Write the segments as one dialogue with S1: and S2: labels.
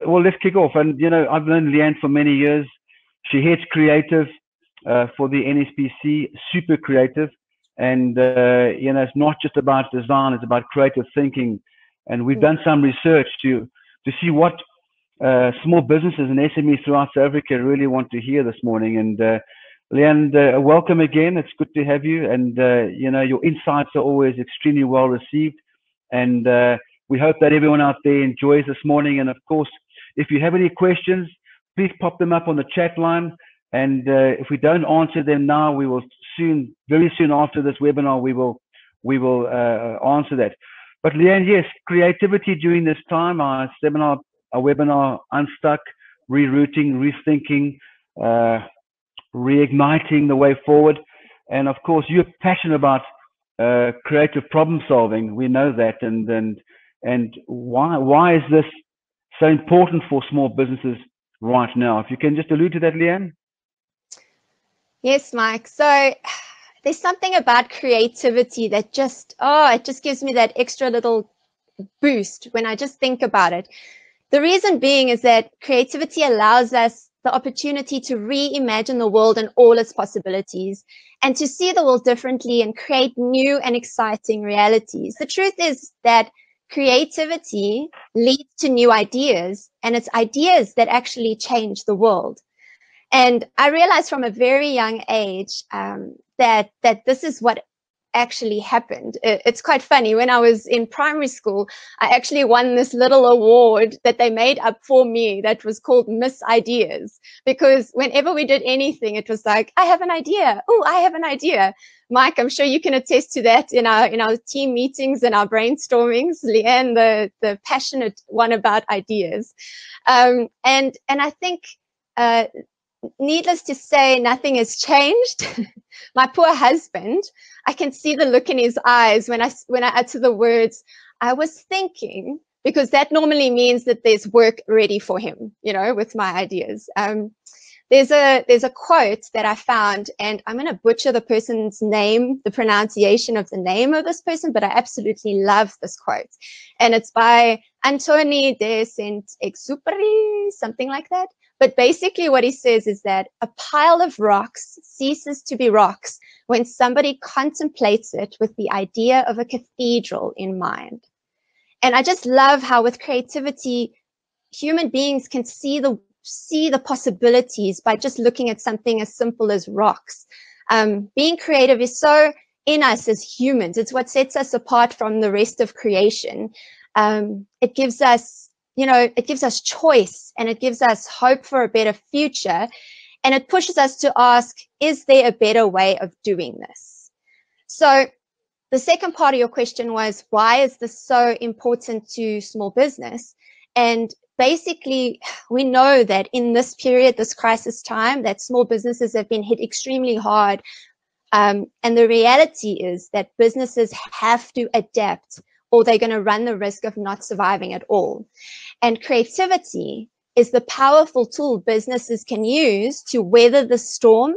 S1: well, let's kick off. And, I've known Leanne for many years. She heads creative for the NSBC, super creative. And, it's not just about design, it's about creative thinking. And we've done some research to see what small businesses and SMEs throughout South Africa really want to hear this morning. And Leanne, welcome again. It's good to have you. And, your insights are always extremely well received. And we hope that everyone out there enjoys this morning. And of course, if you have any questions, please pop them up on the chat line. And if we don't answer them now, we will very soon after this webinar, we will answer that. But Leanne, yes, creativity during this time, our webinar, Unstuck, rerouting, rethinking, reigniting the way forward. And of course, you're passionate about creative problem solving. We know that. And why is this so important for small businesses right now? If you can just allude to that, Leanne.
S2: Yes, Mike. So there's something about creativity that it just gives me that extra little boost when I just think about it. The reason being is that creativity allows us the opportunity to reimagine the world and all its possibilities, and to see the world differently and create new and exciting realities. The truth is that creativity leads to new ideas, and it's ideas that actually change the world. And I realized from a very young age that this is what actually happened. It's quite funny. When I was in primary school, I actually won this little award that they made up for me that was called Miss Ideas, because whenever we did anything, it was like, I have an idea. Oh, I have an idea. Mike, I'm sure you can attest to that in our team meetings and our brainstormings. Leanne, the passionate one about ideas. And I think, needless to say, nothing has changed. My poor husband, I can see the look in his eyes when I utter the words, I was thinking, because that normally means that there's work ready for him, with my ideas. There's a quote that I found, and I'm going to butcher the person's name, the pronunciation of the name of this person, but I absolutely love this quote. And it's by Anthony de Saint-Exupéry, something like that. But basically what he says is that a pile of rocks ceases to be rocks when somebody contemplates it with the idea of a cathedral in mind. And I just love how with creativity, human beings can see the possibilities by just looking at something as simple as rocks. Being creative is so in us as humans. It's what sets us apart from the rest of creation. It gives us it gives us choice, and it gives us hope for a better future. And it pushes us to ask, is there a better way of doing this? So the second part of your question was, why is this so important to small business? And basically, we know that in this period, this crisis time, that small businesses have been hit extremely hard. And the reality is that businesses have to adapt, or they're going to run the risk of not surviving at all. And creativity is the powerful tool businesses can use to weather the storm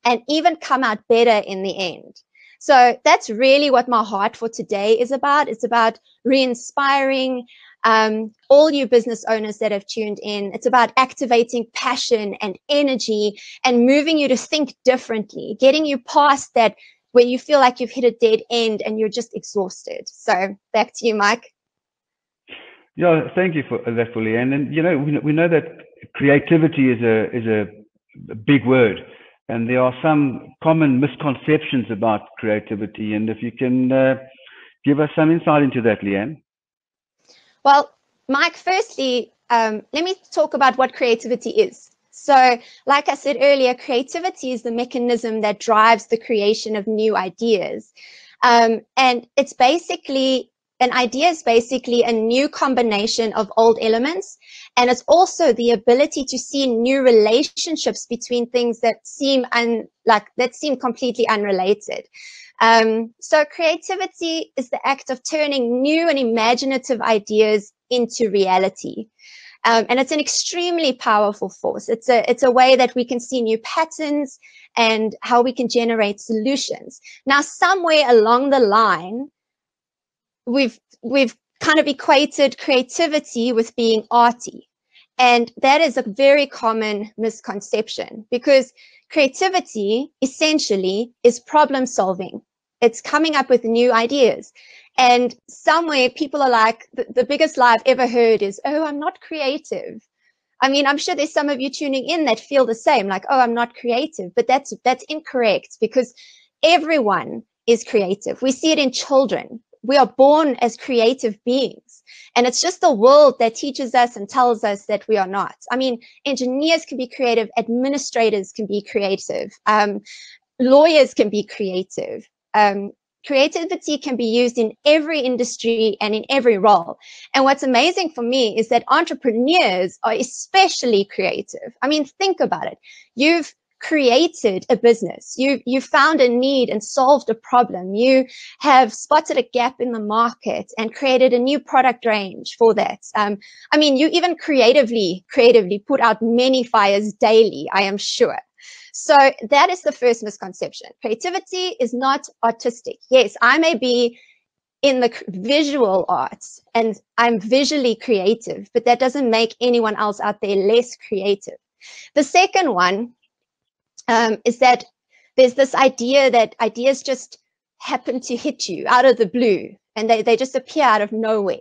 S2: and even come out better in the end. So that's really what my heart for today is about. It's about re-inspiring all you business owners that have tuned in. It's about activating passion and energy and moving you to think differently, getting you past that where you feel like you've hit a dead end and you're just exhausted. So back to you, Mike.
S1: Yeah, thank you for that, Leanne. And we know that creativity is a big word, and there are some common misconceptions about creativity. And if you can give us some insight into that, Leanne.
S2: Well, Mike, firstly, let me talk about what creativity is. So, like I said earlier, creativity is the mechanism that drives the creation of new ideas. And it's basically, an idea is basically a new combination of old elements. And it's also the ability to see new relationships between things that seem completely unrelated. So creativity is the act of turning new and imaginative ideas into reality. And it's an extremely powerful force. It's a way that we can see new patterns and how we can generate solutions. Now, somewhere along the line, we've kind of equated creativity with being arty. And that is a very common misconception, because creativity essentially is problem solving. It's coming up with new ideas. And somewhere people are like, the biggest lie I've ever heard is, oh, I'm not creative. I mean, I'm sure there's some of you tuning in that feel the same, like, oh, I'm not creative. But that's incorrect, because everyone is creative. We see it in children. We are born as creative beings. And it's just the world that teaches us and tells us that we are not. I mean, engineers can be creative, administrators can be creative, lawyers can be creative. Creativity can be used in every industry and in every role. And what's amazing for me is that entrepreneurs are especially creative. I mean, think about it. You've created a business. You found a need and solved a problem. You have spotted a gap in the market and created a new product range for that. I mean, you even creatively put out many fires daily, I am sure. So that is the first misconception. Creativity is not artistic. Yes, I may be in the visual arts and I'm visually creative, but that doesn't make anyone else out there less creative. The second one is that there's this idea that ideas just happen to hit you out of the blue and they just appear out of nowhere.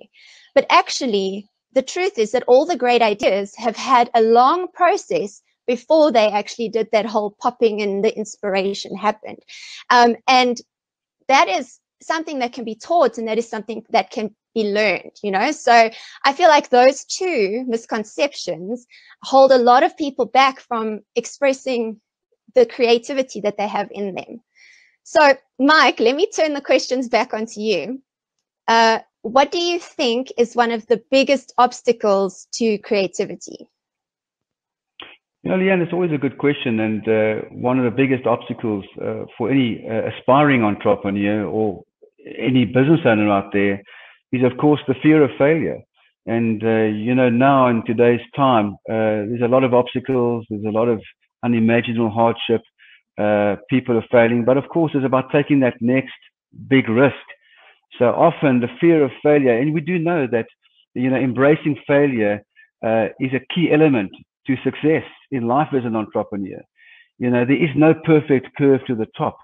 S2: But actually, the truth is that all the great ideas have had a long process before they actually did that whole popping and the inspiration happened. And that is something that can be taught, and that is something that can be learned, you know? So I feel like those two misconceptions hold a lot of people back from expressing the creativity that they have in them. So Mike, let me turn the questions back onto you. What do you think is one of the biggest obstacles to creativity?
S1: You know, Leanne, it's always a good question, and one of the biggest obstacles for any aspiring entrepreneur or any business owner out there is, of course, the fear of failure. And you know, now in today's time, there's a lot of obstacles, there's a lot of unimaginable hardship. People are failing, but of course, it's about taking that next big risk. So often, the fear of failure, and we do know that, you know, embracing failure is a key element to success in life as an entrepreneur. You know, there is no perfect curve to the top.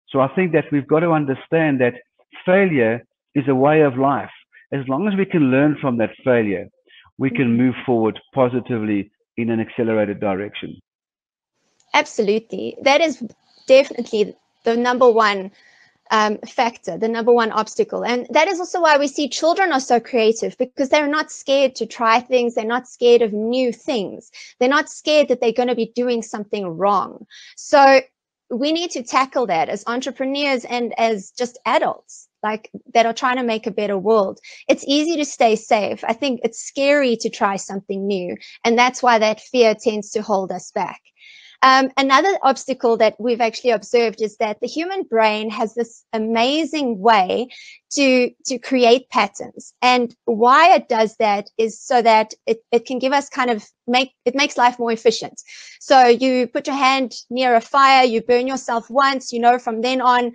S1: So I think that we've got to understand that failure is a way of life. As long as we can learn from that failure, we can move forward positively in an accelerated direction.
S2: Absolutely. That is definitely the number one factor, the number one obstacle. And that is also why we see children are so creative, because they're not scared to try things. They're not scared of new things. They're not scared that they're going to be doing something wrong. So we need to tackle that as entrepreneurs and as just adults, like, that are trying to make a better world. It's easy to stay safe. I think it's scary to try something new. And that's why that fear tends to hold us back. Another obstacle that we've actually observed is that the human brain has this amazing way to create patterns. And why it does that is so that it can give us it makes life more efficient. So you put your hand near a fire, you burn yourself once, you know, from then on,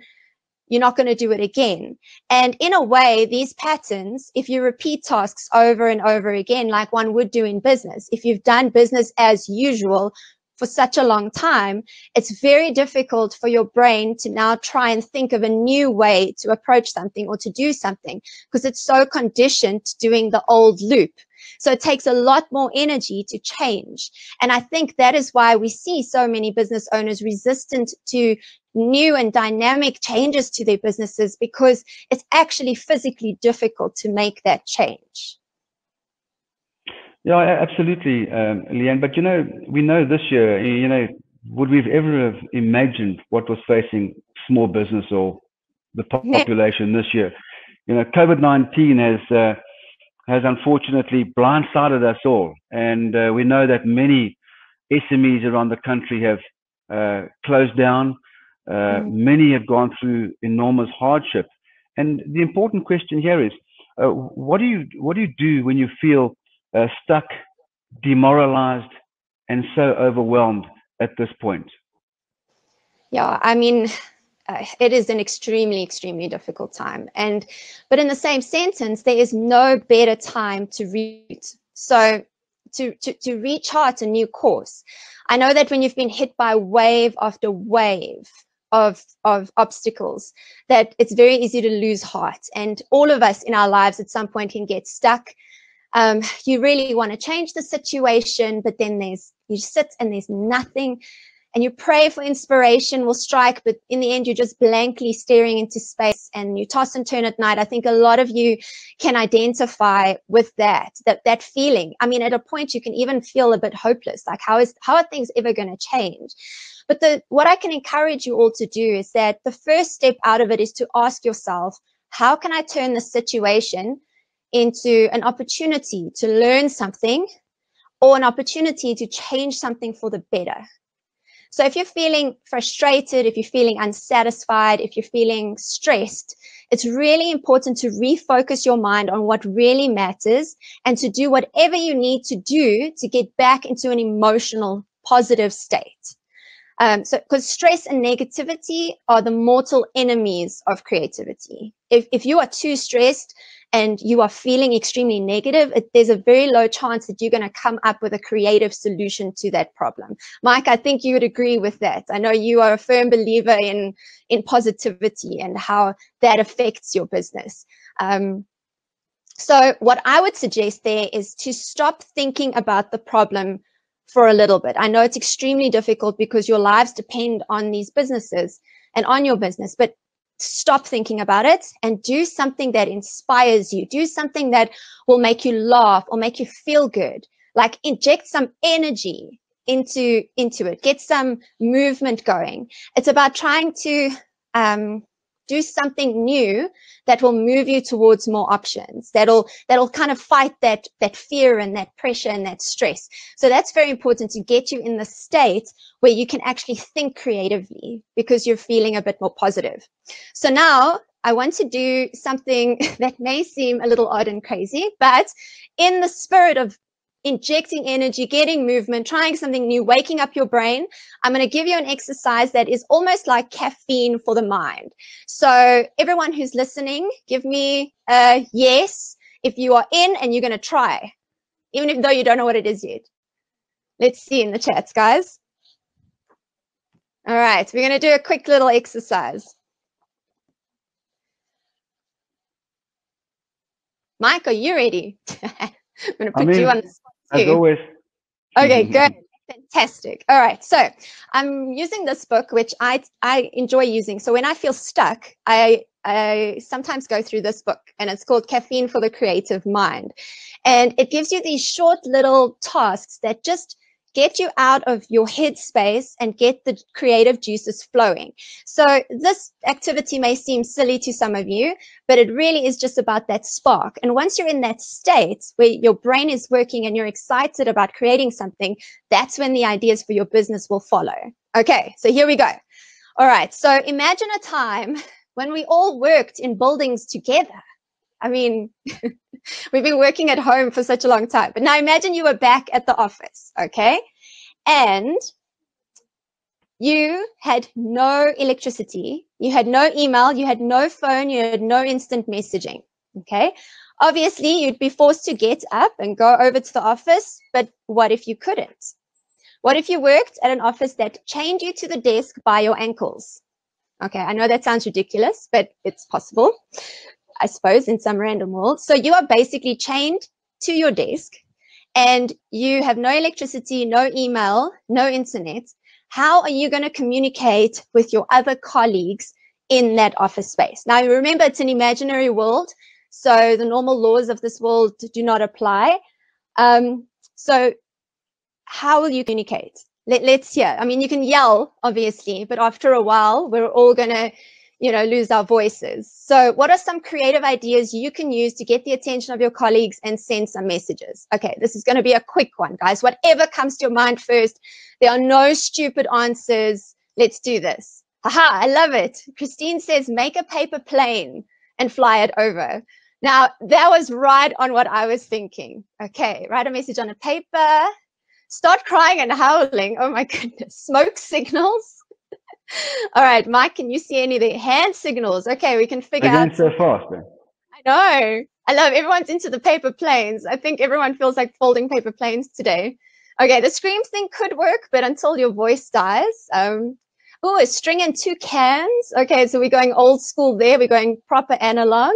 S2: you're not going to do it again. And in a way, these patterns, if you repeat tasks over and over again, like one would do in business, if you've done business as usual for such a long time, it's very difficult for your brain to now try and think of a new way to approach something or to do something, because it's so conditioned to doing the old loop. So it takes a lot more energy to change. And I think that is why we see so many business owners resistant to new and dynamic changes to their businesses, because it's actually physically difficult to make that change.
S1: Yeah, absolutely, Leanne. But, you know, we know this year, you know, would we've ever have imagined what was facing small business or the population this year? You know, COVID-19 has unfortunately blindsided us all. And we know that many SMEs around the country have closed down. Many have gone through enormous hardship. And the important question here is, what do you do when you feel stuck, demoralized, and so overwhelmed at this point?
S2: Yeah, I mean, it is an extremely, extremely difficult time. But in the same sentence, there is no better time to reroute. So to rechart a new course. I know that when you've been hit by wave after wave of obstacles, that it's very easy to lose heart. And all of us in our lives at some point can get stuck. You really want to change the situation, but then you sit and there's nothing, and you pray for inspiration will strike, but in the end, you're just blankly staring into space and you toss and turn at night. I think a lot of you can identify with that feeling. I mean, at a point, you can even feel a bit hopeless, like how are things ever going to change? But what I can encourage you all to do is that the first step out of it is to ask yourself, how can I turn the situation into an opportunity to learn something or an opportunity to change something for the better? So if you're feeling frustrated, if you're feeling unsatisfied, if you're feeling stressed, it's really important to refocus your mind on what really matters and to do whatever you need to do to get back into an emotional, positive state. Because stress and negativity are the mortal enemies of creativity. If you are too stressed and you are feeling extremely negative, there's a very low chance that you're going to come up with a creative solution to that problem. Mike, I think you would agree with that. I know you are a firm believer in positivity and how that affects your business. So what I would suggest there is to stop thinking about the problem for a little bit. I know it's extremely difficult because your lives depend on these businesses and on your business, but stop thinking about it and do something that inspires you. Do something that will make you laugh or make you feel good. Like inject some energy into it. Get some movement going. It's about trying to do something new that will move you towards more options. That'll kind of fight that fear and that pressure and that stress. So that's very important to get you in the state where you can actually think creatively because you're feeling a bit more positive. So now I want to do something that may seem a little odd and crazy, but in the spirit of injecting energy, getting movement, trying something new, waking up your brain, I'm going to give you an exercise that is almost like caffeine for the mind. So everyone who's listening, give me a yes if you are in and you're going to try, even though you don't know what it is yet. Let's see in the chats, guys. All right, we're going to do a quick little exercise. Mike, are you ready? I'm going to put you on the spot too.
S1: As always.
S2: Okay, good. Fantastic. All right. So I'm using this book, which I enjoy using. So when I feel stuck, I sometimes go through this book, and it's called Caffeine for the Creative Mind. And it gives you these short little tasks that just get you out of your headspace and get the creative juices flowing. So this activity may seem silly to some of you, but it really is just about that spark. And once you're in that state where your brain is working and you're excited about creating something, that's when the ideas for your business will follow. Okay, so here we go. All right, so imagine a time when we all worked in buildings together. I mean, we've been working at home for such a long time, but now imagine you were back at the office, okay? And you had no electricity, you had no email, you had no phone, you had no instant messaging, okay? Obviously, you'd be forced to get up and go over to the office, but what if you couldn't? What if you worked at an office that chained you to the desk by your ankles? Okay, I know that sounds ridiculous, but it's possible, I suppose, in some random world. So you are basically chained to your desk and you have no electricity, no email, no internet. How are you going to communicate with your other colleagues in that office space? Now, remember, it's an imaginary world, so the normal laws of this world do not apply. So how will you communicate? Let's hear. I mean, you can yell, obviously, but after a while, we're all going to lose our voices. So what are some creative ideas you can use to get the attention of your colleagues and send some messages? Okay, this is going to be a quick one, guys. Whatever comes to your mind first. There are no stupid answers. Let's do this. Haha, I love it. Christine says, make a paper plane and fly it over. Now, that was right on what I was thinking. Okay, write a message on a paper. Start crying and howling. Oh my goodness. Smoke signals. All right, Mike, can you see any of the hand signals? Okay, we can figure out.
S1: So fast.
S2: know. I love everyone's into the paper planes. I think everyone feels like folding paper planes today. Okay, the scream thing could work, but until your voice dies. Oh, a string and 2 cans. Okay, so we're going old school there. We're going proper analog.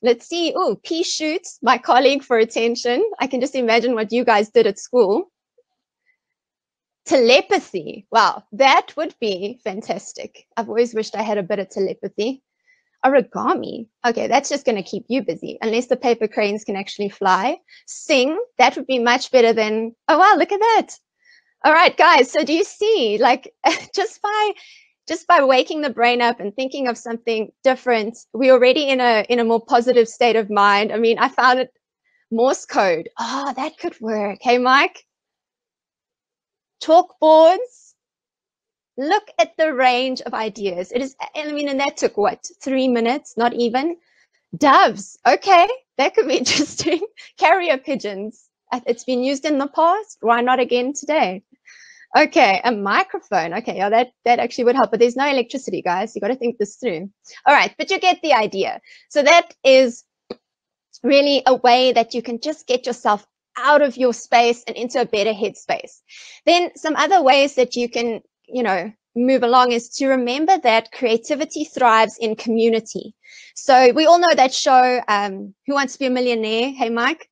S2: Let's see. Oh, pea shoots, my colleague for attention. I can just imagine what you guys did at school. Telepathy. Wow, that would be fantastic. I've always wished I had a bit of telepathy. Origami. Okay, that's just going to keep you busy, unless the paper cranes can actually fly. Sing. That would be much better than, oh, wow, look at that. All right, guys. So do you see, like, just by waking the brain up and thinking of something different, we're already in a more positive state of mind. I mean, I found it. Morse code. Oh, that could work. Hey, Mike. Chalkboards. Look at the range of ideas. It is, I mean, and that took what, 3 minutes? Not even. Doves. Okay, that could be interesting. Carrier pigeons. It's been used in the past. Why not again today? Okay, a microphone. Okay, yeah, that actually would help, but there's no electricity, guys. You got to think this through. All right, but you get the idea. So that is really a way that you can just get yourself out of your space and into a better headspace. Then some other ways that you can, move along is to remember that creativity thrives in community. So we all know that show, Who Wants to Be a Millionaire? Hey, Mike.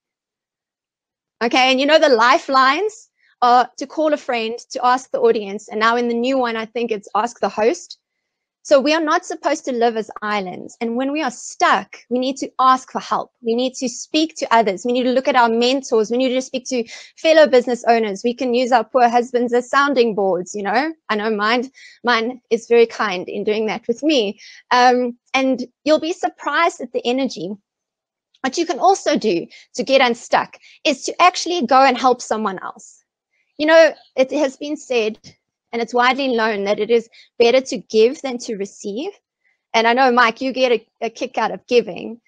S2: Okay, and the lifelines are to call a friend, to ask the audience. And now in the new one, I think it's ask the host. So we are not supposed to live as islands. And when we are stuck, we need to ask for help. We need to speak to others. We need to look at our mentors. We need to speak to fellow business owners. We can use our poor husbands as sounding boards, I know mine is very kind in doing that with me. And you'll be surprised at the energy. What you can also do to get unstuck is to actually go and help someone else. It has been said, and it's widely known, that it is better to give than to receive. And I know, Mike, you get a kick out of giving.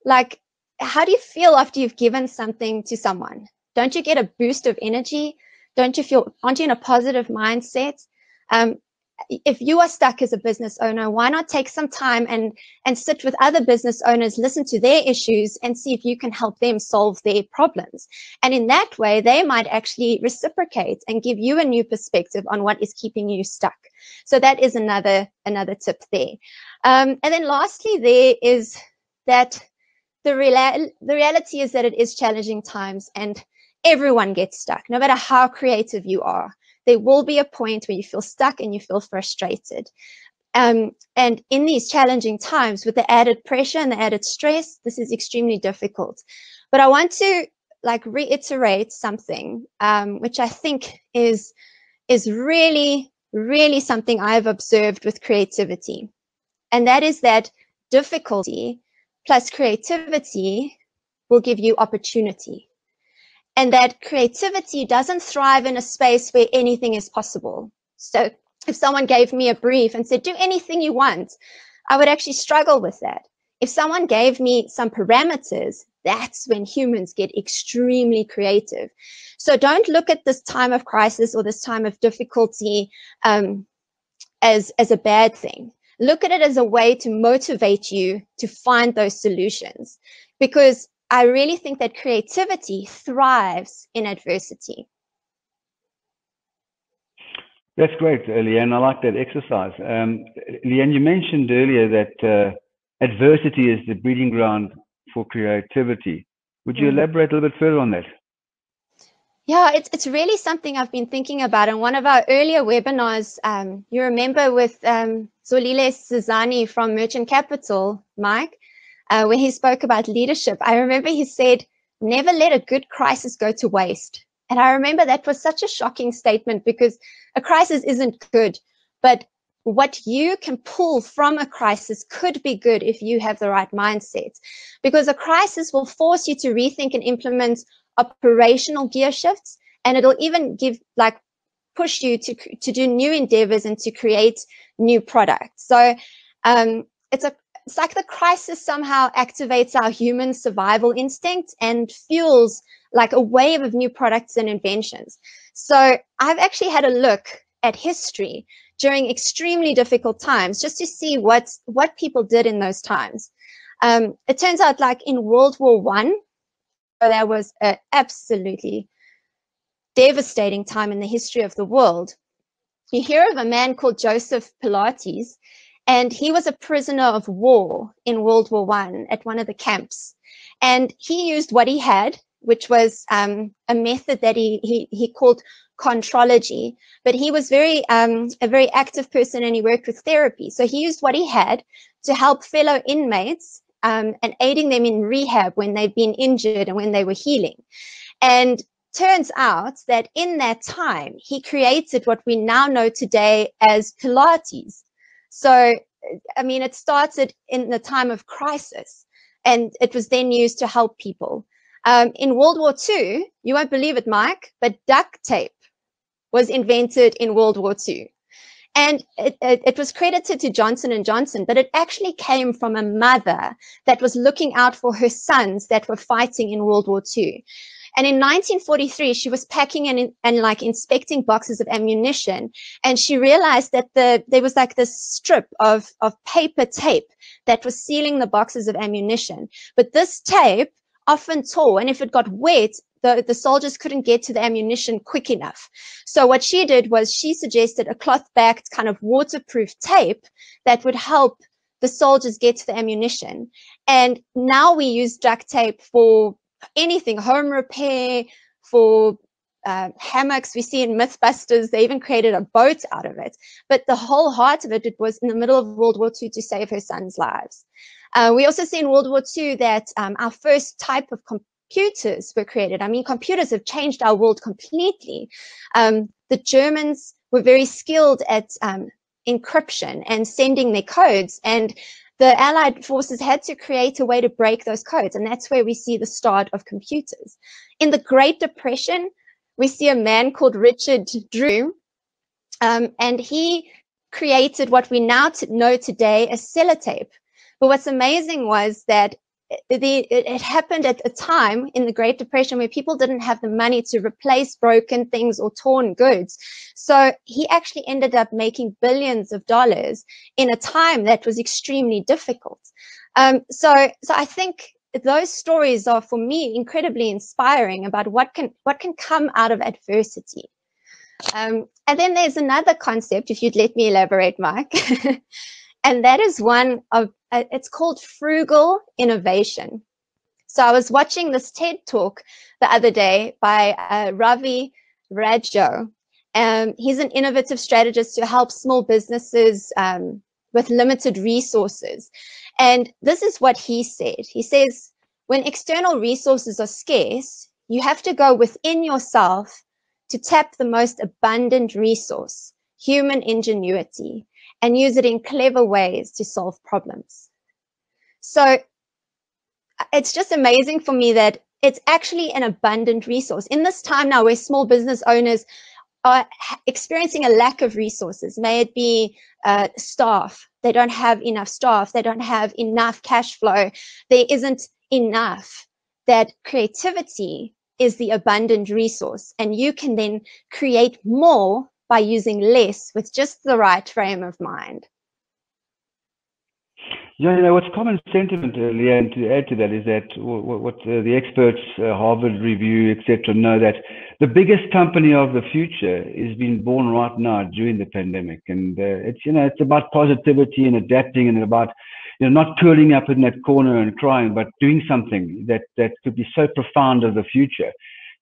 S2: Like, how do you feel after you've given something to someone? Don't you get a boost of energy? Aren't you in a positive mindset? If you are stuck as a business owner, why not take some time and sit with other business owners, listen to their issues, and see if you can help them solve their problems. And in that way, they might actually reciprocate and give you a new perspective on what is keeping you stuck. So that is another tip there. And then lastly, there is that the reality is that it is challenging times, and everyone gets stuck, no matter how creative you are. There will be a point where you feel stuck and you feel frustrated. And in these challenging times, with the added pressure and the added stress, this is extremely difficult. But I want to reiterate something, which I think is really, really something I've observed with creativity. And that is that difficulty plus creativity will give you opportunity. And that creativity doesn't thrive in a space where anything is possible. So if someone gave me a brief and said, do anything you want, I would actually struggle with that. If someone gave me some parameters, that's when humans get extremely creative. So don't look at this time of crisis or this time of difficulty as a bad thing. Look at it as a way to motivate you to find those solutions, because I really think that creativity thrives in adversity.
S1: That's great, Leanne. I like that exercise. Leanne, you mentioned earlier that adversity is the breeding ground for creativity. Would you elaborate a little bit further on that?
S2: Yeah, it's really something I've been thinking about. In one of our earlier webinars, you remember with Zolile Sizani from Merchant Capital, Mike, when he spoke about leadership, I remember he said, never let a good crisis go to waste. And I remember that was such a shocking statement, because a crisis isn't good, but what you can pull from a crisis could be good if you have the right mindset, because a crisis will force you to rethink and implement operational gear shifts, and it'll even push you to do new endeavors and to create new products. So it's like the crisis somehow activates our human survival instinct and fuels like a wave of new products and inventions. So I've actually had a look at history during extremely difficult times, just to see what people did in those times. It turns out, like in World War I, there was an absolutely devastating time in the history of the world. You hear of a man called Joseph Pilates, and he was a prisoner of war in World War I at one of the camps. And he used what he had, which was a method that he called contrology. But he was a very active person, and he worked with therapy. So he used what he had to help fellow inmates and aiding them in rehab when they've been injured and when they were healing. And turns out that in that time, he created what we now know today as Pilates. So, I mean, it started in the time of crisis, and it was then used to help people. In World War II, you won't believe it, Mike, but duct tape was invented in World War II. And it was credited to Johnson & Johnson, but it actually came from a mother that was looking out for her sons that were fighting in World War II. And in 1943, she was packing and like inspecting boxes of ammunition, and she realized that there was like this strip of paper tape that was sealing the boxes of ammunition. But this tape often tore, and if it got wet, the soldiers couldn't get to the ammunition quick enough. So what she did was she suggested a cloth-backed kind of waterproof tape that would help the soldiers get to the ammunition. And now we use duct tape for anything, home repair, for hammocks. We see in Mythbusters, they even created a boat out of it. But the whole heart of it was in the middle of World War II to save her sons' lives. We also see in World War II that our first type of computers were created. I mean, computers have changed our world completely. The Germans were very skilled at encryption and sending their codes, and the Allied forces had to create a way to break those codes, and that's where we see the start of computers. In the Great Depression, we see a man called Richard Drew, and he created what we now know today as sellotape. But what's amazing was that it happened at a time in the Great Depression where people didn't have the money to replace broken things or torn goods. So he actually ended up making billions of dollars in a time that was extremely difficult. So I think those stories are, for me, incredibly inspiring about what can come out of adversity. And then there's another concept, if you'd let me elaborate, Mike, and that is one of it's called frugal innovation. So I was watching this TED talk the other day by Ravi Rajo. He's an innovative strategist to help small businesses with limited resources. And this is what he said. He says, when external resources are scarce, you have to go within yourself to tap the most abundant resource, human ingenuity, and use it in clever ways to solve problems. So it's just amazing for me that it's actually an abundant resource. In this time now where small business owners are experiencing a lack of resources, may it be staff, they don't have enough staff, they don't have enough cash flow, there isn't enough, that creativity is the abundant resource, and you can then create more by using less with just the right frame of mind.
S1: Yeah, you know, what's common sentiment, Leanne, to add to that is that what the experts, Harvard Review, etc., know that the biggest company of the future is being born right now during the pandemic. And it's about positivity and adapting, and about, not curling up in that corner and crying, but doing something that could be so profound of the future.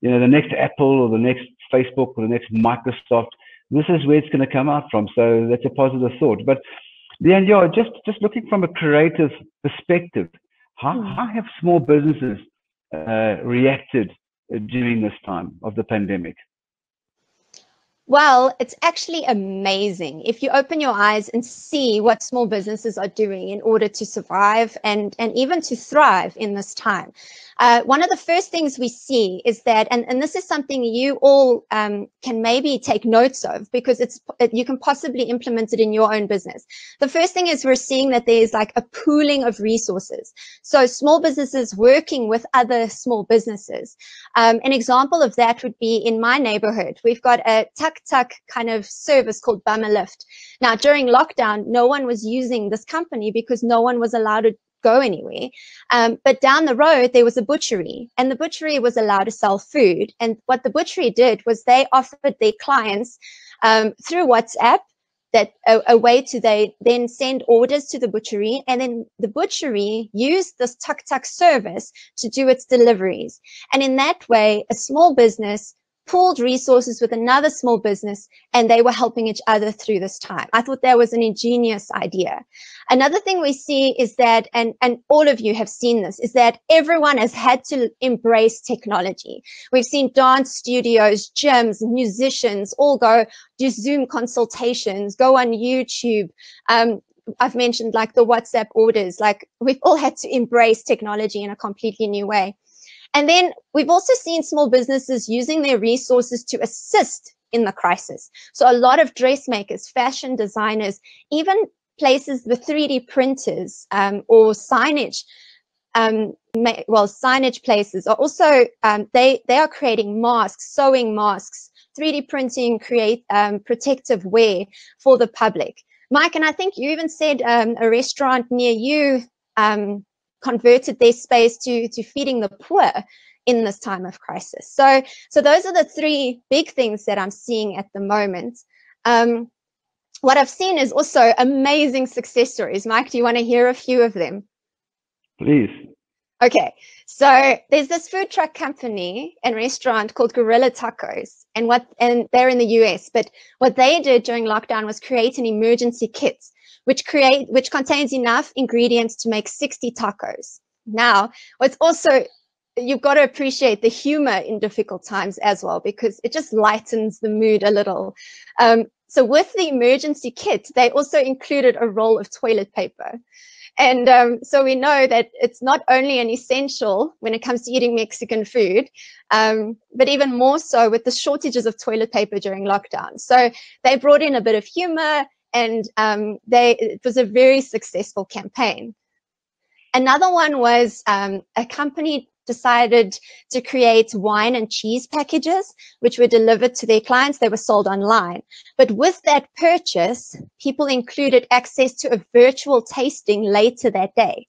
S1: The next Apple or the next Facebook or the next Microsoft, this is where it's going to come out from. So that's a positive thought. But Leanne, just looking from a creative perspective, how have small businesses reacted during this time of the pandemic?
S2: Well, it's actually amazing if you open your eyes and see what small businesses are doing in order to survive and even to thrive in this time. One of the first things we see is that, and this is something you all can maybe take notes of, because you can possibly implement it in your own business. The first thing is we're seeing that there's like a pooling of resources. So small businesses working with other small businesses. An example of that would be in my neighborhood. We've got a tuck tuk-tuk kind of service called Bummer Lift. Now, during lockdown, no one was using this company because no one was allowed to go anywhere. But down the road, there was a butchery, and the butchery was allowed to sell food. And what the butchery did was they offered their clients through WhatsApp that a way to they then send orders to the butchery, and then the butchery used this tuk-tuk service to do its deliveries. And in that way, a small business pooled resources with another small business, and they were helping each other through this time. I thought that was an ingenious idea. Another thing we see is that, and all of you have seen this, is that everyone has had to embrace technology. We've seen dance studios, gyms, musicians all go do Zoom consultations, go on YouTube. I've mentioned like the WhatsApp orders, like we've all had to embrace technology in a completely new way. And then we've also seen small businesses using their resources to assist in the crisis. So a lot of dressmakers, fashion designers, even places with 3D printers or signage, signage places are also, they are creating masks, sewing masks, 3D printing, create protective wear for the public. Mike, and I think you even said a restaurant near you converted their space to feeding the poor in this time of crisis. So those are the three big things that I'm seeing at the moment. What I've seen is also amazing success stories. Mike, do you want to hear a few of them?
S1: Please.
S2: Okay, so there's this food truck company and restaurant called Gorilla Tacos, and they're in the US. But what they did during lockdown was create an emergency kit, which contains enough ingredients to make 60 tacos. Now, what's also, you've got to appreciate the humor in difficult times as well, because it just lightens the mood a little. So with the emergency kit, they also included a roll of toilet paper. And so we know that it's not only an essential when it comes to eating Mexican food, but even more so with the shortages of toilet paper during lockdown. So they brought in a bit of humor, and it was a very successful campaign. Another one was a company decided to create wine and cheese packages, which were delivered to their clients. They were sold online. But with that purchase, people included access to a virtual tasting later that day.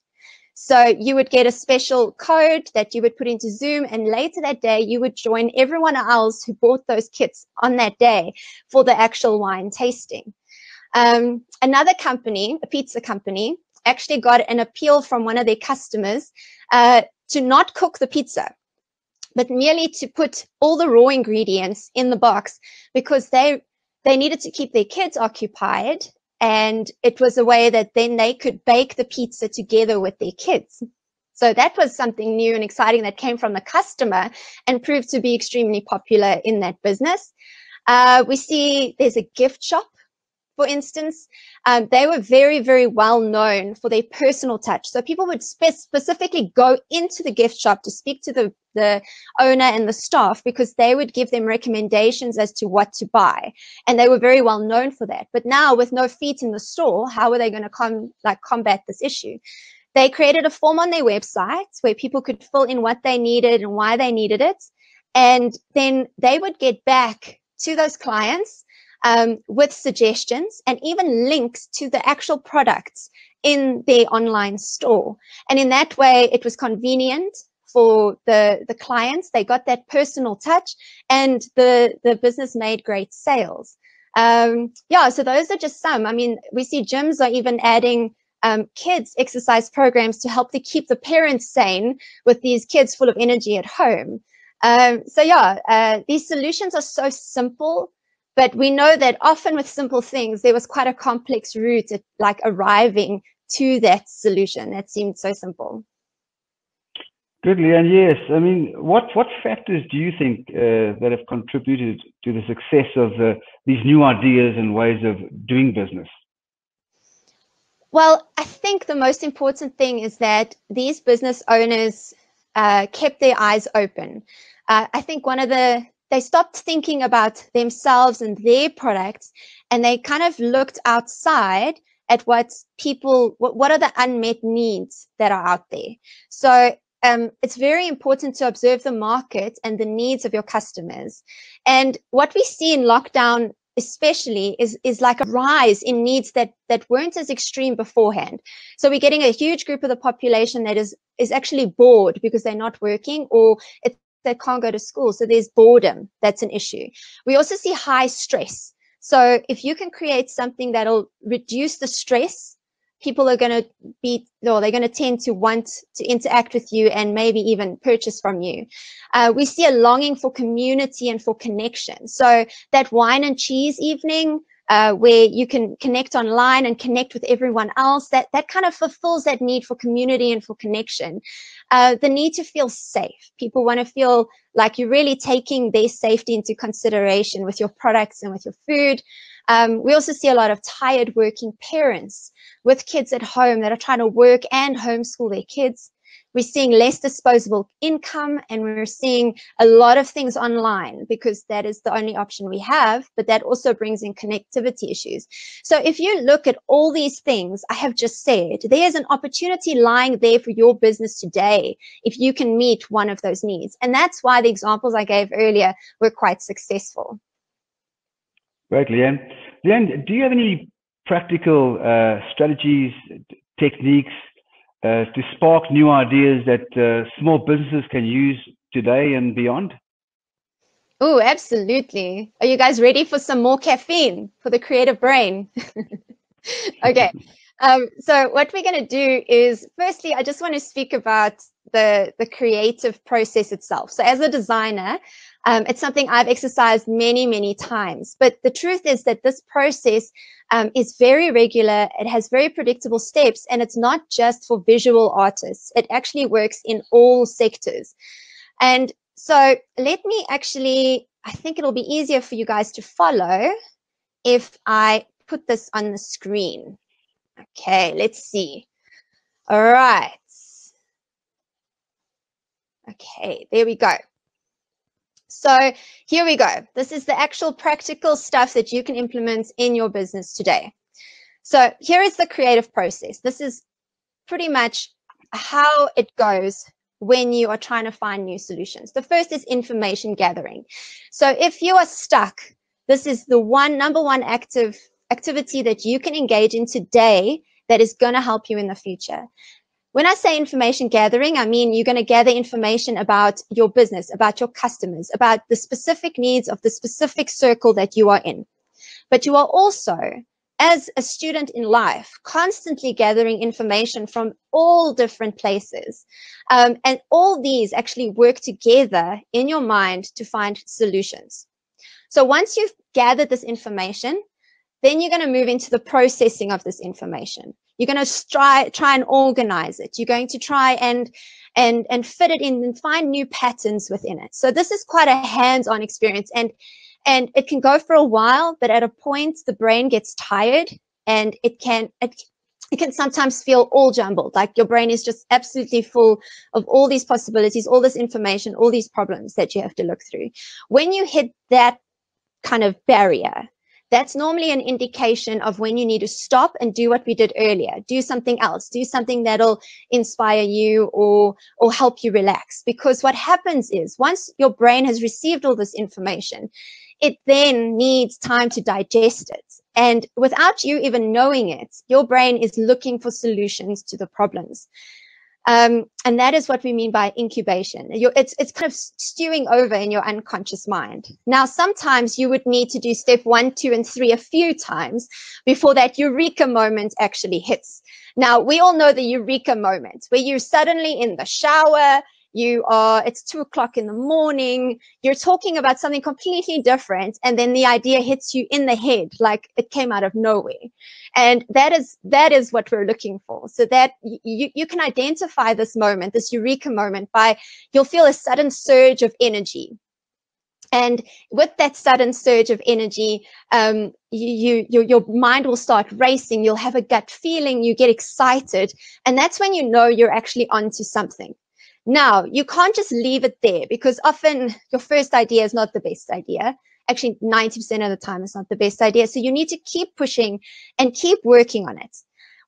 S2: So you would get a special code that you would put into Zoom, and later that day, you would join everyone else who bought those kits on that day for the actual wine tasting. Another company, a pizza company, actually got an appeal from one of their customers to not cook the pizza, but merely to put all the raw ingredients in the box, because they needed to keep their kids occupied, and it was a way that then they could bake the pizza together with their kids. So that was something new and exciting that came from the customer and proved to be extremely popular in that business. We see there's a gift shop, for instance. They were very, very well known for their personal touch. So people would specifically go into the gift shop to speak to the owner and the staff, because they would give them recommendations as to what to buy. And they were very well known for that. But now, with no feet in the store, how are they going to combat this issue? They created a form on their website where people could fill in what they needed and why they needed it. And then they would get back to those clients with suggestions and even links to the actual products in their online store. And in that way, it was convenient for the clients. They got that personal touch, and the business made great sales. So those are just some. I mean, we see gyms are even adding kids exercise programs to help to keep the parents sane with these kids full of energy at home. These solutions are so simple. But we know that often with simple things, there was quite a complex route at arriving to that solution that seemed so simple.
S1: Good, Leanne. Yes. I mean, what factors do you think that have contributed to the success of these new ideas and ways of doing business?
S2: Well, I think the most important thing is that these business owners kept their eyes open. I think they stopped thinking about themselves and their products, and they kind of looked outside at what are the unmet needs that are out there. So it's very important to observe the market and the needs of your customers. And what we see in lockdown especially is like a rise in needs that weren't as extreme beforehand. So we're getting a huge group of the population that is actually bored because they're not working, or they can't go to school. So there's boredom. That's an issue. We also see high stress. So if you can create something that'll reduce the stress, people are going to they're going to tend to want to interact with you and maybe even purchase from you. We see a longing for community and for connection. So that wine and cheese evening, where you can connect online and connect with everyone else, that kind of fulfills that need for community and for connection. The need to feel safe. People want to feel like you're really taking their safety into consideration with your products and with your food. We also see a lot of tired working parents with kids at home that are trying to work and homeschool their kids. We're seeing less disposable income, and we're seeing a lot of things online because that is the only option we have, but that also brings in connectivity issues. So if you look at all these things I have just said, there's an opportunity lying there for your business today if you can meet one of those needs. And that's why the examples I gave earlier were quite successful.
S1: Great, Leanne. Leanne, do you have any practical strategies, techniques to spark new ideas that small businesses can use today and beyond?
S2: Oh, absolutely. Are you guys ready for some more caffeine for the creative brain? Okay. So what we're going to do is, firstly, I just want to speak about the creative process itself. So as a designer, it's something I've exercised many, many times. But the truth is that this process is very regular. It has very predictable steps, and it's not just for visual artists. It actually works in all sectors. And so let me actually, I think it'll be easier for you guys to follow if I put this on the screen. Okay, let's see. All right. Okay, there we go. So here we go. This is the actual practical stuff that you can implement in your business today. So here is the creative process. This is pretty much how it goes when you are trying to find new solutions. The first is information gathering. So if you are stuck, this is the number one activity that you can engage in today that is going to help you in the future. When I say information gathering, I mean you're going to gather information about your business, about your customers, about the specific needs of the specific circle that you are in. But you are also, as a student in life, constantly gathering information from all different places. And all these actually work together in your mind to find solutions. So once you've gathered this information, then you're going to move into the processing of this information. You're going to try and organize it. You're going to try and fit it in and find new patterns within it. So this is quite a hands-on experience, and it can go for a while, but at a point the brain gets tired, and it can sometimes feel all jumbled, like your brain is just absolutely full of all these possibilities, all this information, all these problems that you have to look through. When you hit that kind of barrier, that's normally an indication of when you need to stop and do what we did earlier. Do something else. Do something that'll inspire you or help you relax. Because what happens is once your brain has received all this information, it then needs time to digest it. And without you even knowing it, your brain is looking for solutions to the problems. And that is what we mean by incubation. It's kind of stewing over in your unconscious mind. Now, sometimes you would need to do step 1, 2, and 3 a few times before that eureka moment actually hits. Now, we all know the eureka moment where you're suddenly in the shower, it's 2 o'clock in the morning, you're talking about something completely different, and then the idea hits you in the head like it came out of nowhere. And that is what we're looking for. So that you can identify this moment, this eureka moment, you'll feel a sudden surge of energy. And with that sudden surge of energy, your mind will start racing. You'll have a gut feeling, you get excited, and that's when you know you're actually onto something. Now, you can't just leave it there, because often your first idea is not the best idea. Actually, 90% of the time, it's not the best idea. So you need to keep pushing and keep working on it.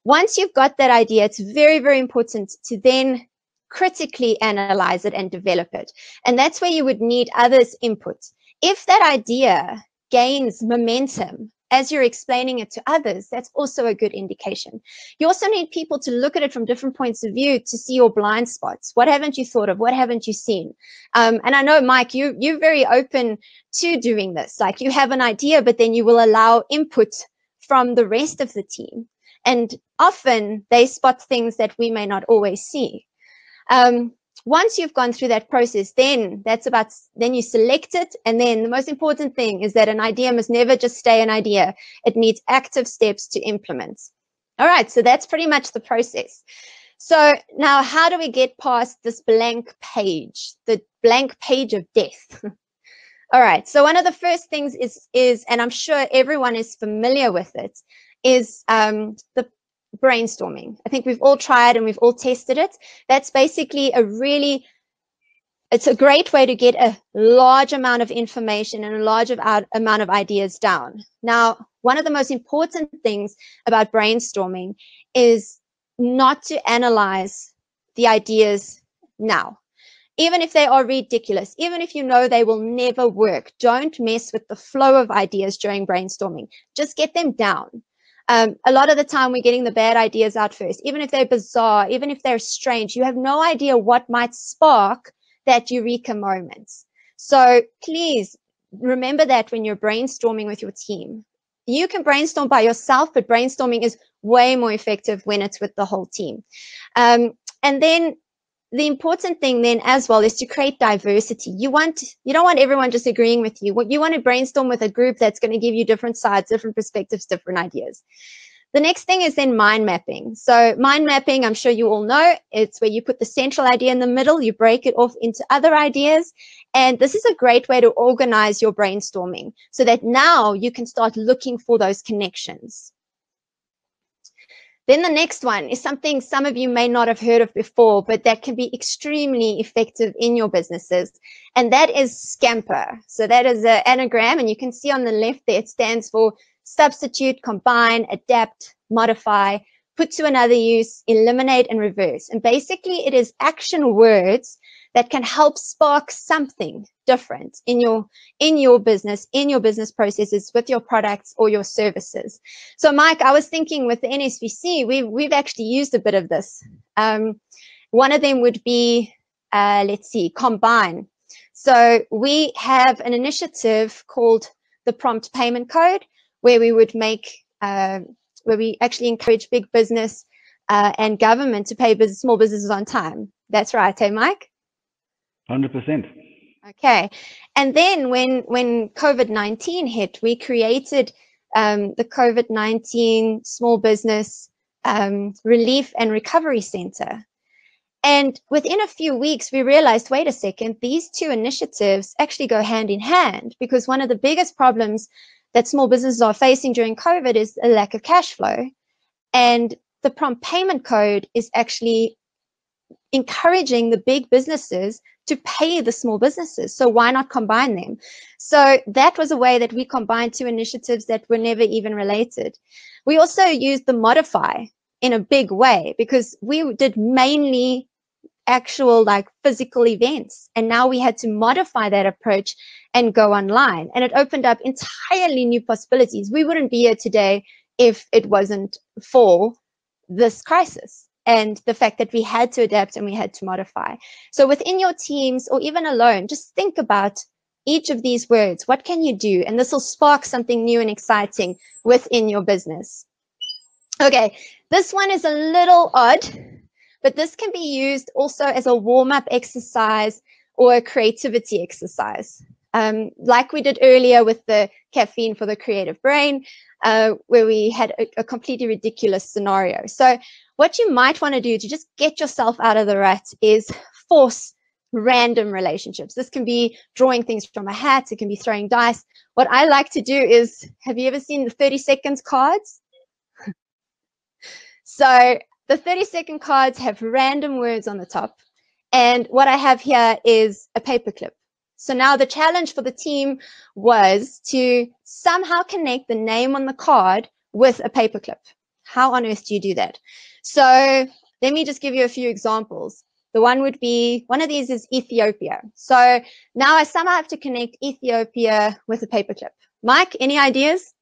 S2: Once you've got that idea, it's very, very important to then critically analyze it and develop it. And that's where you would need others' input. If that idea gains momentum as you're explaining it to others, that's also a good indication. You also need people to look at it from different points of view to see your blind spots. What haven't you thought of? What haven't you seen? And I know, Mike, you're very open to doing this. Like, you have an idea, but then you will allow input from the rest of the team. And often they spot things that we may not always see. Once you've gone through that process, then you select it. And then the most important thing is that an idea must never just stay an idea. It needs active steps to implement. All right, so that's pretty much the process. So now, how do we get past this blank page, the blank page of death? All right, so one of the first things is, and I'm sure everyone is familiar with it, is the brainstorming. I think we've all tried and we've all tested it. That's basically it's a great way to get a large amount of information and a large amount of ideas down. Now, one of the most important things about brainstorming is not to analyze the ideas now. Even if they are ridiculous, even if you know they will never work, don't mess with the flow of ideas during brainstorming. Just get them down. A lot of the time we're getting the bad ideas out first, even if they're bizarre, even if they're strange. You have no idea what might spark that eureka moment. So please remember that when you're brainstorming with your team. You can brainstorm by yourself, but brainstorming is way more effective when it's with the whole team. And then the important thing then as well is to create diversity. You don't want everyone just agreeing with you. What you want to brainstorm with a group that's going to give you different sides, different perspectives, different ideas. The next thing is then mind mapping. So mind mapping, I'm sure you all know, it's where you put the central idea in the middle, you break it off into other ideas. And this is a great way to organize your brainstorming so that now you can start looking for those connections. Then the next one is something some of you may not have heard of before, but that can be extremely effective in your businesses, and that is Scamper. So that is an anagram, and you can see on the left there, it stands for substitute, combine, adapt, modify, put to another use, eliminate, and reverse. And basically, it is action words that can help spark something different in your business processes, with your products or your services. So Mike, I was thinking with the NSBC, we've actually used a bit of this. One of them would be, let's see, combine. So we have an initiative called the prompt payment code, where we would where we actually encourage big business and government to pay small businesses on time. That's right, hey Mike?
S1: 100%.
S2: Okay. And then when COVID-19 hit, we created the COVID-19 Small Business Relief and Recovery Center. And within a few weeks, we realized, wait a second, these two initiatives actually go hand in hand, because one of the biggest problems that small businesses are facing during COVID is a lack of cash flow. And the prompt payment code is actually encouraging the big businesses to pay the small businesses. So why not combine them? So that was a way that we combined two initiatives that were never even related. We also used the modify in a big way, because we did mainly actual like physical events, and now we had to modify that approach and go online, and it opened up entirely new possibilities. We wouldn't be here today if it wasn't for this crisis and the fact that we had to adapt and we had to modify. So within your teams, or even alone, just think about each of these words. What can you do? And this will spark something new and exciting within your business. Okay, this one is a little odd, but this can be used also as a warm-up exercise or a creativity exercise. Like we did earlier with the caffeine for the creative brain, where we had a completely ridiculous scenario. So what you might want to do to just get yourself out of the rut is force random relationships. This can be drawing things from a hat. It can be throwing dice. What I like to do is, have you ever seen the 30 seconds cards? So the 30-second cards have random words on the top. And what I have here is a paperclip. So now the challenge for the team was to somehow connect the name on the card with a paperclip. How on earth do you do that? So let me just give you a few examples. The one would be, one of these is Ethiopia. So now I somehow have to connect Ethiopia with a paperclip. Mike, any ideas?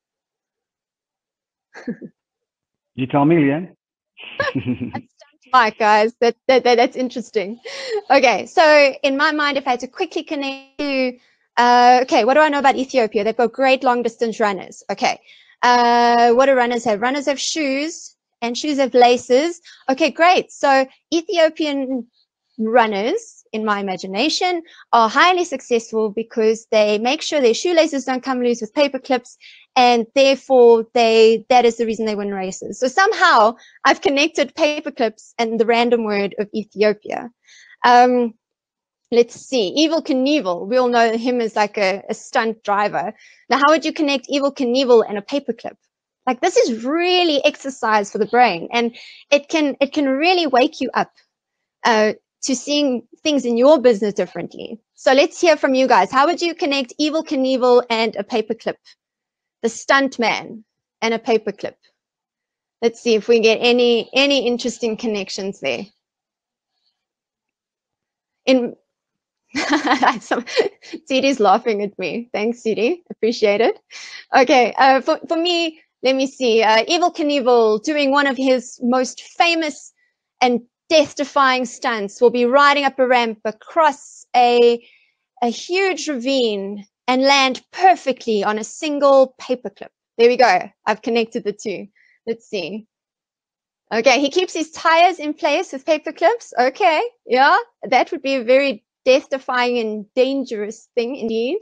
S1: You tell me, Leanne.
S2: Mike, guys, that's interesting. Okay, so in my mind, if I had to quickly connect to, okay, what do I know about Ethiopia? They've got great long distance runners. Okay, what do runners have? Runners have shoes, and shoes have laces. Okay, great. So Ethiopian runners, in my imagination, are highly successful because they make sure their shoelaces don't come loose with paper clips, and therefore that is the reason they win races. So somehow I've connected paper clips and the random word of Ethiopia. Let's see, Evel Knievel, we all know him as like a stunt driver. Now, how would you connect Evel Knievel and a paperclip? Like, this is really exercise for the brain, and it can really wake you up to seeing things in your business differently. So let's hear from you guys. How would you connect Evel Knievel and a paperclip? The stunt man and a paperclip. Let's see if we get any interesting connections there. CD's laughing at me. Thanks, CD. Appreciate it. Okay, for me, let me see. Evel Knievel doing one of his most famous and death-defying stunts will be riding up a ramp across a huge ravine and land perfectly on a single paperclip. There we go. I've connected the two. Let's see. Okay, he keeps his tires in place with paper clips. Okay, yeah, that would be a very death-defying and dangerous thing indeed.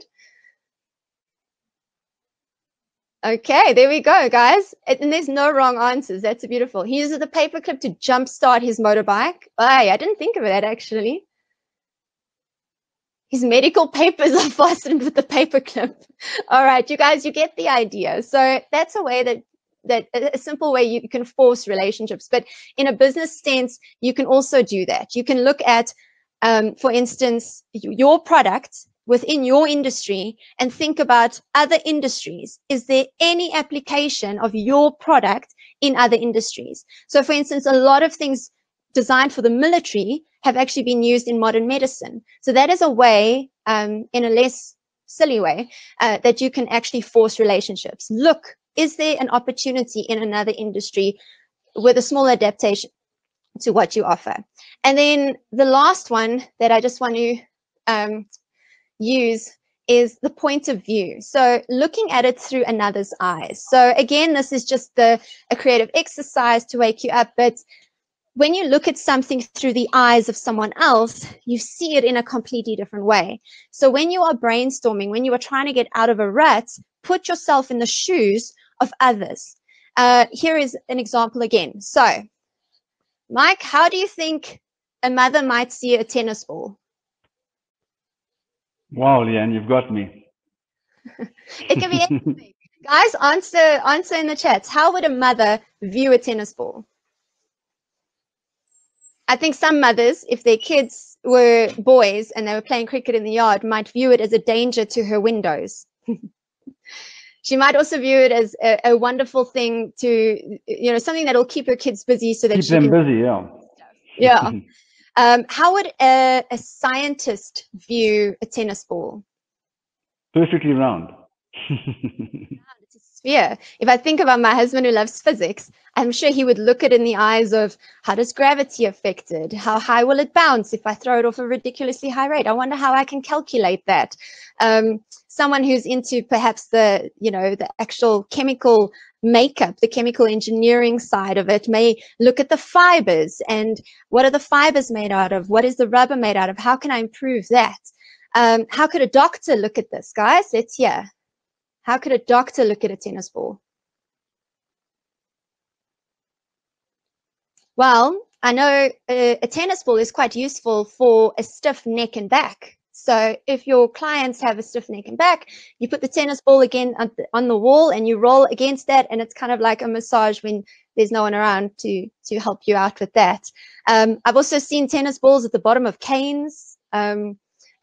S2: Okay, there we go, guys. And there's no wrong answers. That's beautiful. He uses the paperclip to jumpstart his motorbike. Hey, I didn't think of that, actually. His medical papers are fastened with the paperclip. All right, you guys, you get the idea. So that's a way that a simple way you can force relationships. But in a business sense, you can also do that. You can look at, for instance, your product within your industry and think about other industries. Is there any application of your product in other industries? So, for instance, a lot of things designed for the military have actually been used in modern medicine. So that is a way, in a less silly way, that you can actually force relationships. Look, is there an opportunity in another industry with a small adaptation to what you offer? And then the last one that I just want to use is the point of view. So looking at it through another's eyes. So again, this is just a creative exercise to wake you up, but when you look at something through the eyes of someone else, you see it in a completely different way. So when you are brainstorming, when you are trying to get out of a rut, put yourself in the shoes of others. Here is an example again. So, Mike, how do you think a mother might see a tennis ball?
S1: Wow, Leanne, you've got me.
S2: It can be anything. Guys, answer in the chats. How would a mother view a tennis ball? I think some mothers, if their kids were boys and they were playing cricket in the yard, might view it as a danger to her windows. She might also view it as a wonderful thing to, something that will keep her kids busy so that
S1: keep them busy, yeah.
S2: Yeah. How would a scientist view a tennis ball?
S1: Perfectly round.
S2: It's a sphere. If I think about my husband who loves physics, I'm sure he would look at it in the eyes of, how does gravity affect it? How high will it bounce if I throw it off a ridiculously high rate? I wonder how I can calculate that. Someone who's into perhaps the actual chemical makeup, the chemical engineering side of it, may look at the fibers and what are the fibers made out of? What is the rubber made out of? How can I improve that? How could a doctor look at this, guys? Let's hear. How could a doctor look at a tennis ball? Well, I know a tennis ball is quite useful for a stiff neck and back. So if your clients have a stiff neck and back, you put the tennis ball again on the wall and you roll against that, and it's kind of like a massage when there's no one around to help you out with that. I've also seen tennis balls at the bottom of canes.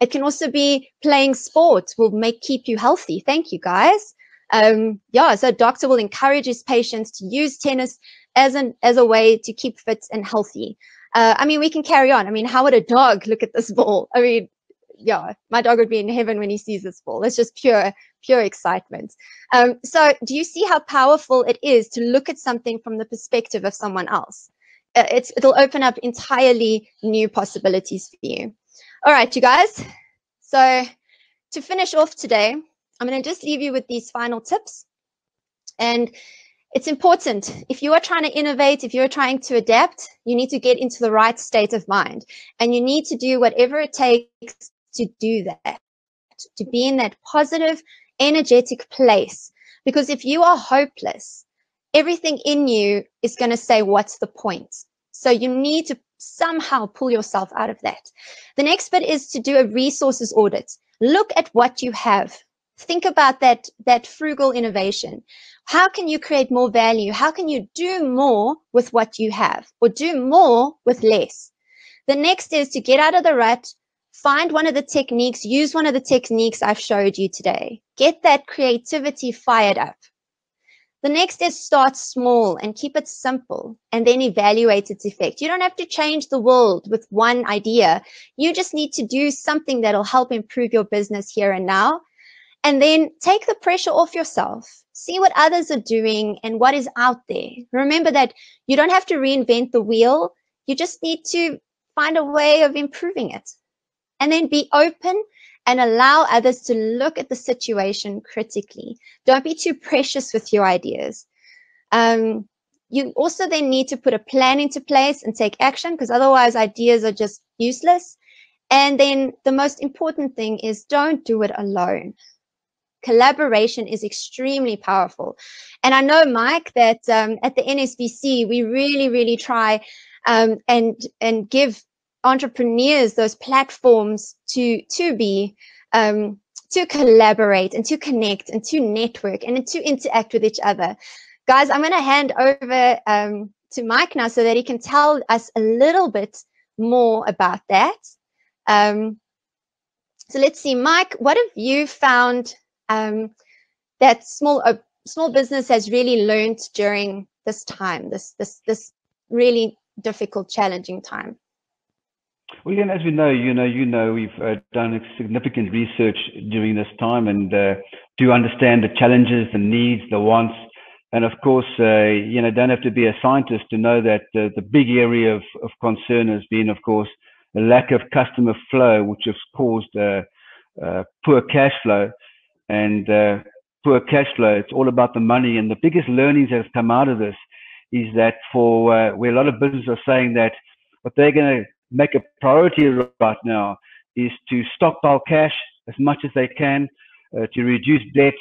S2: It can also be playing sports will keep you healthy. Thank you, guys. So a doctor will encourage his patients to use tennis as a way to keep fit and healthy. I mean, we can carry on. I mean, how would a dog look at this ball? I mean, yeah, my dog would be in heaven when he sees this ball. It's just pure excitement. So do you see how powerful it is to look at something from the perspective of someone else? It'll open up entirely new possibilities for you. All right, you guys. So to finish off today, I'm going to just leave you with these final tips. And it's important. If you are trying to innovate, if you're trying to adapt, you need to get into the right state of mind. And you need to do whatever it takes to do that, to be in that positive, energetic place. Because if you are hopeless, everything in you is going to say, what's the point? So you need to somehow pull yourself out of that. The next bit is to do a resources audit. Look at what you have. Think about that frugal innovation. How can you create more value? How can you do more with what you have, or do more with less? The next is to get out of the rut, find one of the techniques, use one of the techniques I've showed you today. Get that creativity fired up. The next is start small and keep it simple, and then evaluate its effect. You don't have to change the world with one idea. You just need to do something that'll help improve your business here and now. And then take the pressure off yourself. See what others are doing and what is out there. Remember that you don't have to reinvent the wheel. You just need to find a way of improving it. And then be open and allow others to look at the situation critically. Don't be too precious with your ideas. You also then need to put a plan into place and take action, because otherwise ideas are just useless. And then the most important thing is don't do it alone. Collaboration is extremely powerful. And I know, Mike, that at the NSBC, we really try and give entrepreneurs those platforms to collaborate and to connect and to network and to interact with each other. Guys, I'm going to hand over to Mike now so that he can tell us a little bit more about that. So let's see, Mike, what have you found that small business has really learned during this time, this really difficult, challenging time?
S1: Well, as we know, we've done significant research during this time, and to understand the challenges, the needs, the wants, and of course, don't have to be a scientist to know that the big area of concern has been, of course, a lack of customer flow, which has caused poor cash flow. And poor cash flow, it's all about the money. And the biggest learnings that have come out of this is that for where a lot of businesses are saying that what they're going to make a priority right now is to stockpile cash as much as they can, to reduce debt,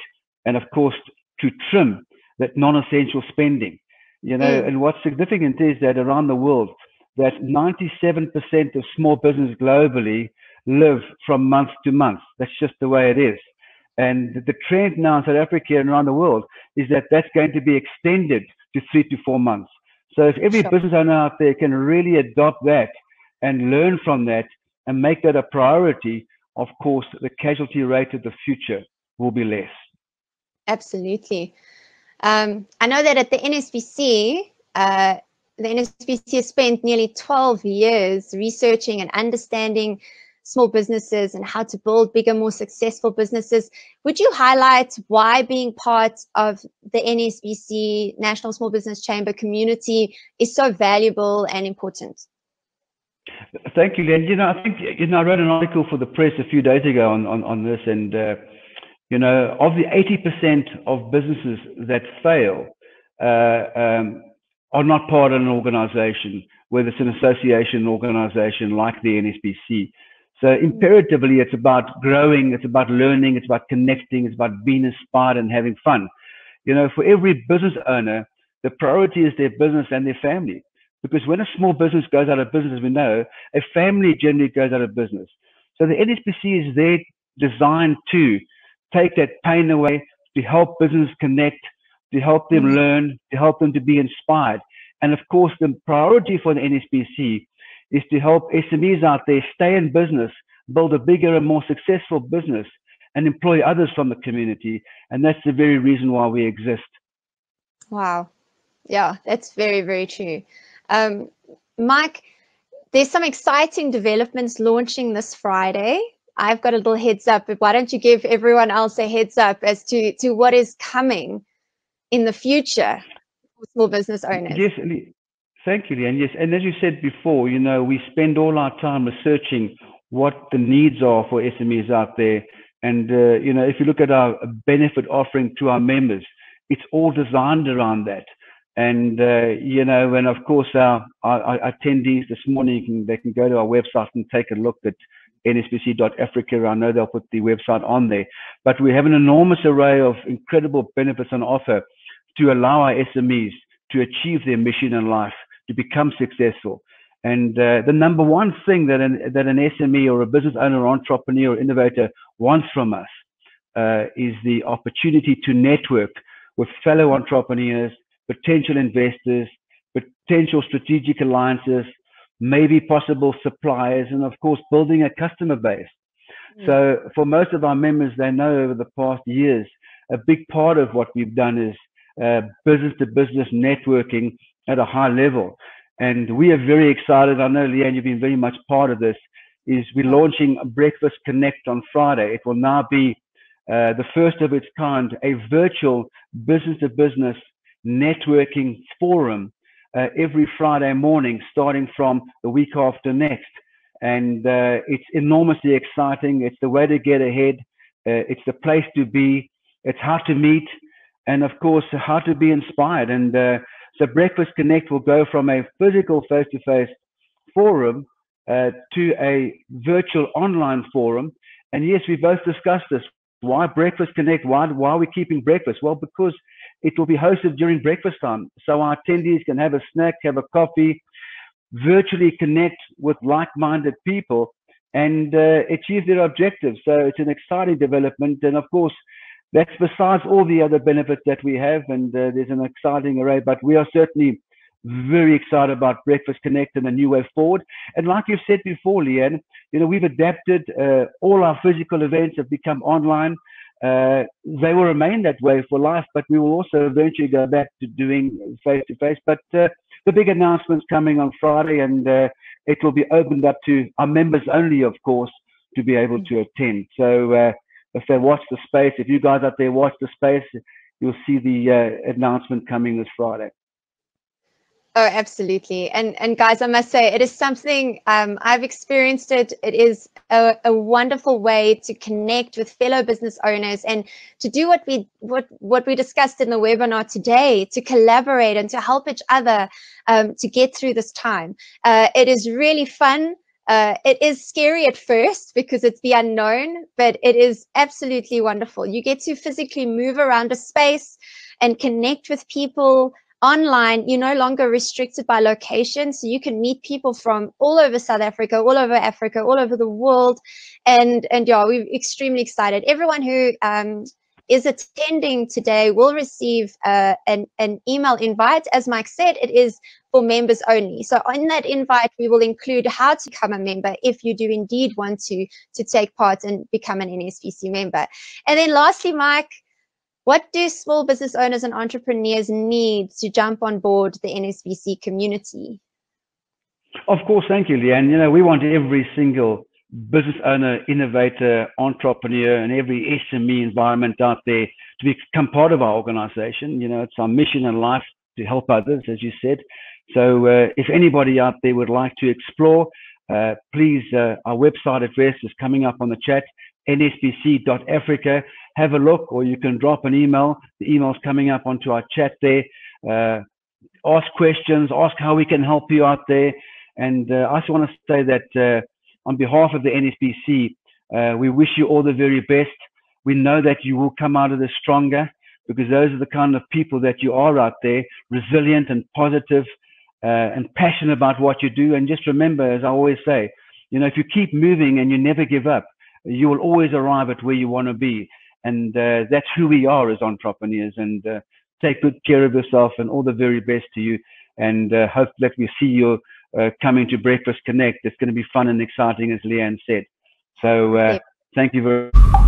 S1: and of course to trim that non-essential spending. And what's significant is that around the world, that 97% of small business globally live from month to month. That's just the way it is. And the trend now in South Africa and around the world is that that's going to be extended to 3 to 4 months. So if every business owner out there can really adopt that and learn from that and make that a priority, of course, the casualty rate of the future will be less.
S2: Absolutely. I know that at the NSBC has spent nearly 12 years researching and understanding small businesses and how to build bigger, more successful businesses. Would you highlight why being part of the NSBC National Small Business Chamber community is so valuable and important?
S1: Thank you, Leanne. I think I wrote an article for the press a few days ago on this, and of the 80% of businesses that fail are not part of an organization, whether it's an association, organization like the NSBC. So imperatively, it's about growing, it's about learning, it's about connecting, it's about being inspired and having fun. For every business owner, the priority is their business and their family. Because when a small business goes out of business, as we know, a family generally goes out of business. So the NSBC is there designed to take that pain away, to help business connect, to help them learn, to help them to be inspired. And of course, the priority for the NSBC is to help SMEs out there stay in business, build a bigger and more successful business, and employ others from the community. And that's the very reason why we exist.
S2: Wow. Yeah, that's very, very true. Mike, There's some exciting developments launching this Friday. I've got a little heads up, but why don't you give everyone else a heads up as to what is coming in the future for small business owners?
S1: Yes, thank you, Leanne. Yes, and as you said before, you know, we spend all our time researching what the needs are for SMEs out there. And, you know, if you look at our benefit offering to our members, it's all designed around that. And, you know, and of course, our attendees this morning, they can go to our website and take a look at nsbc.africa. I know they'll put the website on there. But we have an enormous array of incredible benefits on offer to allow our SMEs to achieve their mission in life, to become successful. And the number one thing that an SME or a business owner, entrepreneur, or innovator wants from us is the opportunity to network with fellow entrepreneurs, potential investors, potential strategic alliances, maybe possible suppliers, and of course, building a customer base. So for most of our members, they know over the past years, a big part of what we've done is business-to-business networking at a high level. And we are very excited. I know, Leanne, you've been very much part of this, is we're launching Breakfast Connect on Friday. It will now be the first of its kind, a virtual business-to-business networking forum every Friday morning, starting from the week after next. And it's enormously exciting. It's the way to get ahead. It's the place to be. It's how to meet. And of course, how to be inspired. And so Breakfast Connect will go from a physical face-to-face forum to a virtual online forum. And yes, we both discussed this. Why Breakfast Connect? Why are we keeping breakfast? Well, because it will be hosted during breakfast time. So our attendees can have a snack, have a coffee, virtually connect with like-minded people and achieve their objectives. So it's an exciting development. And of course, that's besides all the other benefits that we have. And there's an exciting array, but we are certainly very excited about Breakfast Connect and a new way forward. And like you've said before, Leanne, you know, we've adapted. All our physical events have become online. They will remain that way for life, but we will also eventually go back to doing face-to-face. But the big announcement's coming on Friday, and it will be opened up to our members only, of course, to be able to attend. So if they watch the space, if you guys out there watch the space, you'll see the announcement coming this Friday.
S2: Oh, absolutely. And guys, I must say, it is something I've experienced it. It is a wonderful way to connect with fellow business owners and to do what we discussed in the webinar today, to collaborate and to help each other to get through this time. It is really fun. It is scary at first because it's the unknown, but it is absolutely wonderful. You get to physically move around a space and connect with people online. You're no longer restricted by location, so you can meet people from all over South Africa, all over Africa, all over the world. And yeah, we're extremely excited. Everyone who is attending today will receive an email invite. As Mike said, it is for members only. So in that invite, we will include how to become a member if you do indeed want to take part and become an NSBC member. And then lastly, Mike, what do small business owners and entrepreneurs need to jump on board the NSBC community?
S1: Of course, thank you, Leanne. You know, we want every single business owner, innovator, entrepreneur, and every SME environment out there to become part of our organization. You know, it's our mission in life to help others, as you said. So if anybody out there would like to explore, please, our website address is coming up on the chat, nsbc.africa. Have a look, or you can drop an email. The email's coming up onto our chat there. Ask questions, ask how we can help you out there. And I just want to say that on behalf of the NSBC, we wish you all the very best. We know that you will come out of this stronger, because those are the kind of people that you are out there, resilient and positive and passionate about what you do. And just remember, as I always say, you know, if you keep moving and you never give up, you will always arrive at where you want to be. And that's who we are as entrepreneurs. And take good care of yourself, and all the very best to you. And hope that we see you coming to Breakfast Connect. It's going to be fun and exciting, as Leanne said. So thank you very much.